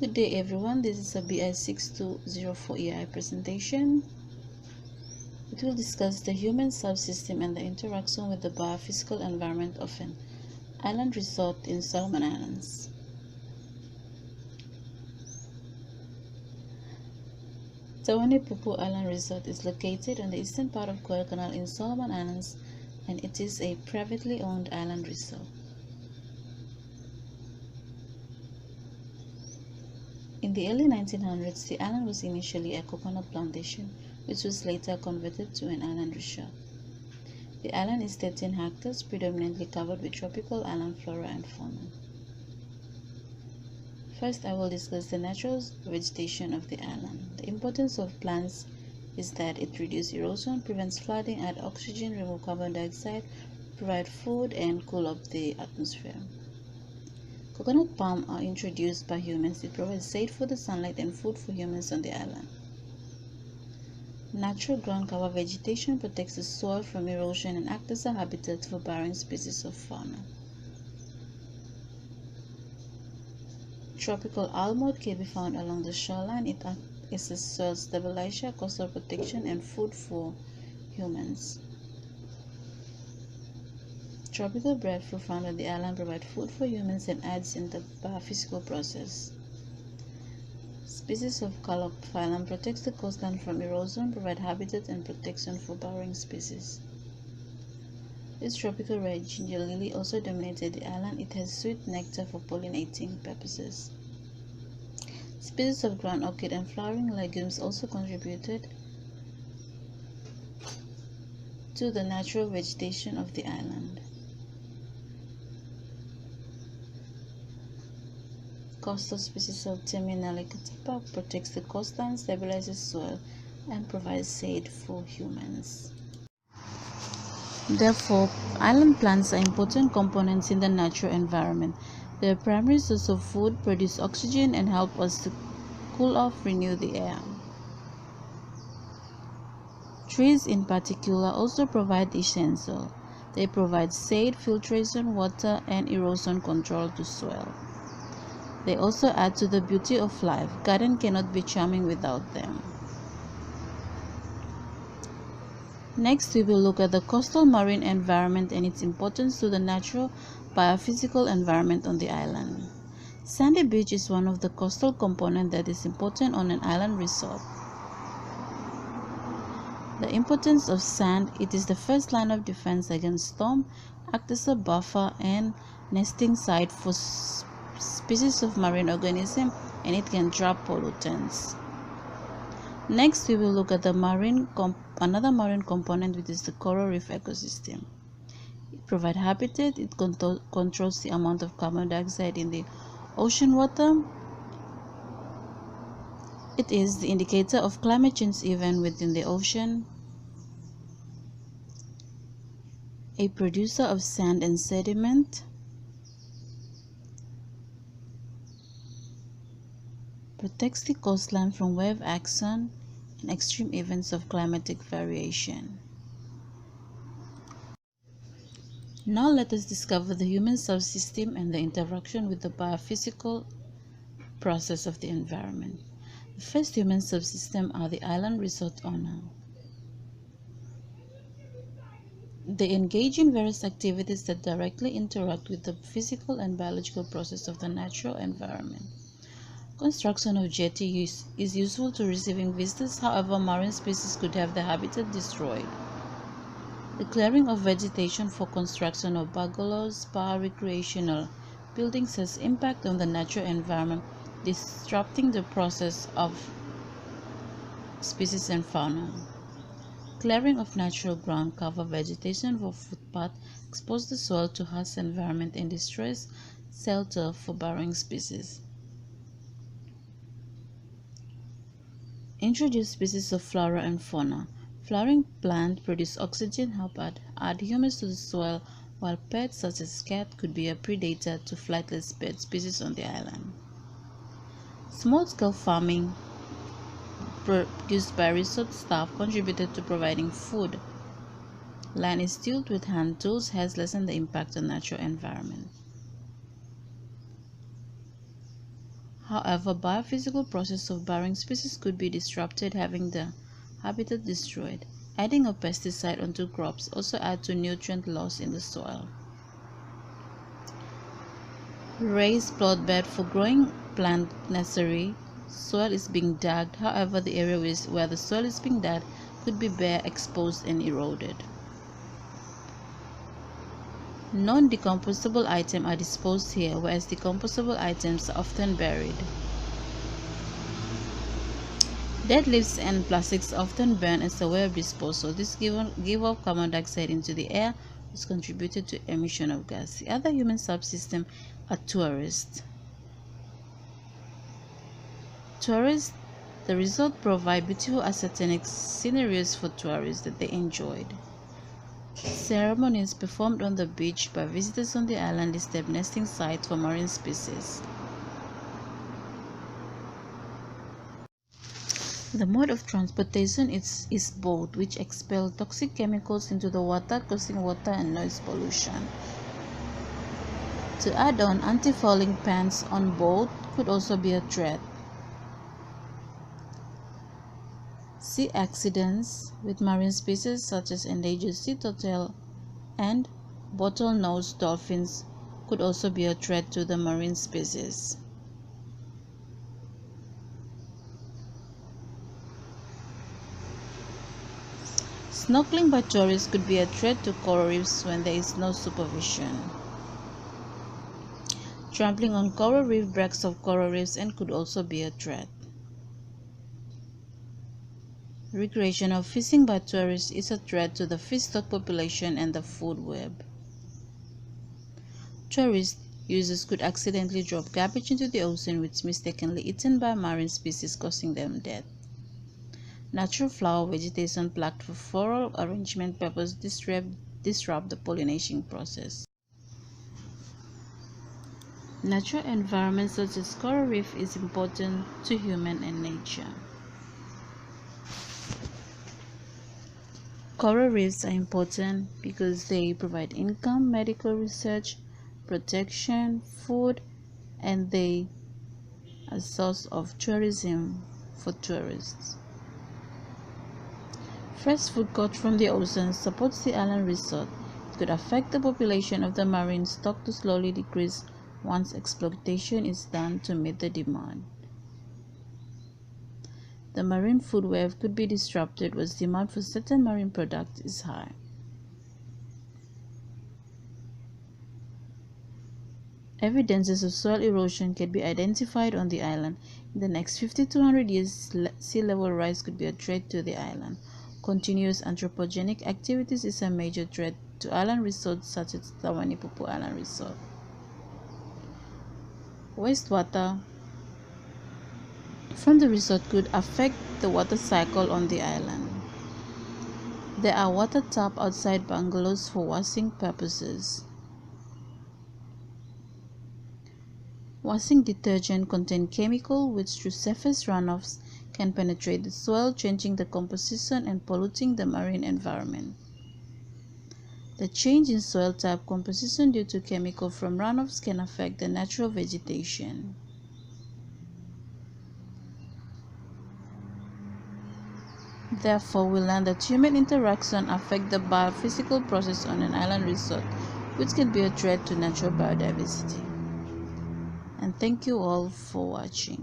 Good day everyone, this is a BI6204EI presentation. It will discuss the human subsystem and the interaction with the biophysical environment of an island resort in Solomon Islands. Tawanipupu Island Resort is located on the eastern part of Guadalcanal in Solomon Islands, and it is a privately owned island resort. In the early 1900s, the island was initially a coconut plantation, which was later converted to an island resort. The island is 13 hectares, predominantly covered with tropical island flora and fauna. First, I will discuss the natural vegetation of the island. The importance of plants is that it reduces erosion, prevents flooding, adds oxygen, removes carbon dioxide, provides food, and cool up the atmosphere. Coconut palm are introduced by humans. It provides shade for the sunlight and food for humans on the island. Natural ground cover vegetation protects the soil from erosion and acts as a habitat for varying species of fauna. Tropical almond can be found along the shoreline. It acts as a soil stabilizer, coastal protection, and food for humans. Tropical breadfruit found on the island provide food for humans and aids in the biophysical process. Species of Calophyllum protects the coastline from erosion, provide habitat and protection for burrowing species. This tropical red ginger lily also dominated the island. It has sweet nectar for pollinating purposes. Species of ground orchid and flowering legumes also contributed to the natural vegetation of the island. Coastal species of Terminalicatapa protects the coastline, stabilizes soil, and provides shade for humans. Therefore, island plants are important components in the natural environment. They are primary source of food, produce oxygen, and help us to cool off, renew the air. Trees in particular also provide essential. They provide shade, filtration, water, and erosion control to soil. They also add to the beauty of life. Garden cannot be charming without them. Next, we will look at the coastal marine environment and its importance to the natural biophysical environment on the island. Sandy beach is one of the coastal components that is important on an island resort. The importance of sand: it is the first line of defense against storm, acts as a buffer and nesting site for species of marine organisms, and it can trap pollutants. Next, we will look at the another marine component, which is the coral reef ecosystem. It provides habitat. It controls the amount of carbon dioxide in the ocean water. It is the indicator of climate change event within the ocean, a producer of sand and sediment, protects the coastline from wave action and extreme events of climatic variation. Now let us discover the human subsystem and the interaction with the biophysical process of the environment. The first human subsystem are the island resort owner. They engage in various activities that directly interact with the physical and biological process of the natural environment. Construction of jetty is useful to receiving visitors. However, marine species could have their habitat destroyed. The clearing of vegetation for construction of bungalows, spa, recreational buildings has impact on the natural environment, disrupting the process of species and fauna. Clearing of natural ground cover vegetation for footpath exposes the soil to harsh environment and destroys shelter for burrowing species. Introduce species of flora and fauna. Flowering plants produce oxygen, help add humus to the soil, while pets such as cat could be a predator to flightless bird species on the island. Small-scale farming produced by resort staff contributed to providing food. Land is tilled with hand tools has lessened the impact on natural environment. However, biophysical process of barring species could be disrupted, having the habitat destroyed. Adding a pesticide onto crops also add to nutrient loss in the soil. Raised plot bed for growing plant nursery. Soil is being dug. However, the area where the soil is being dug could be bare, exposed, and eroded. Non-decomposable items are disposed here, whereas decomposable items are often buried. Dead leaves and plastics often burn as a way of disposal. This give off carbon dioxide into the air, which contributed to emission of gas. The other human subsystem are tourists. Tourists, the resort provide beautiful ascenic scenarios for tourists that they enjoyed. Ceremonies performed on the beach by visitors on the island disturb nesting sites for marine species. The mode of transportation is boat, which expel toxic chemicals into the water, causing water and noise pollution. To add on, anti-fouling pans on boat could also be a threat. Sea accidents with marine species such as endangered sea turtle and bottlenose dolphins could also be a threat to the marine species. Snorkeling by tourists could be a threat to coral reefs when there is no supervision. Trampling on coral reef breaks of coral reefs and could also be a threat. Recreational fishing by tourists is a threat to the fish stock population and the food web. Tourist users could accidentally drop garbage into the ocean, which is mistakenly eaten by marine species, causing them death. Natural flower vegetation plucked for floral arrangement purposes disrupt the pollination process. Natural environment such as coral reef is important to human and nature. Coral reefs are important because they provide income, medical research, protection, food, and they are a source of tourism for tourists. Fresh food caught from the ocean supports the island resort. It could affect the population of the marine stock to slowly decrease once exploitation is done to meet the demand. The marine food web could be disrupted as demand for certain marine products is high. Evidences of soil erosion can be identified on the island. In the next 50 to 100 years, sea level rise could be a threat to the island. Continuous anthropogenic activities is a major threat to island resorts such as Tawanipupu Island Resort. Wastewater from the resort could affect the water cycle on the island. There are water taps outside bungalows for washing purposes. Washing detergent contain chemical which through surface runoffs can penetrate the soil, changing the composition and polluting the marine environment. The change in soil type composition due to chemical from runoffs can affect the natural vegetation. Therefore, we learn that human interaction affects the biophysical process on an island resort, which can be a threat to natural biodiversity. And thank you all for watching.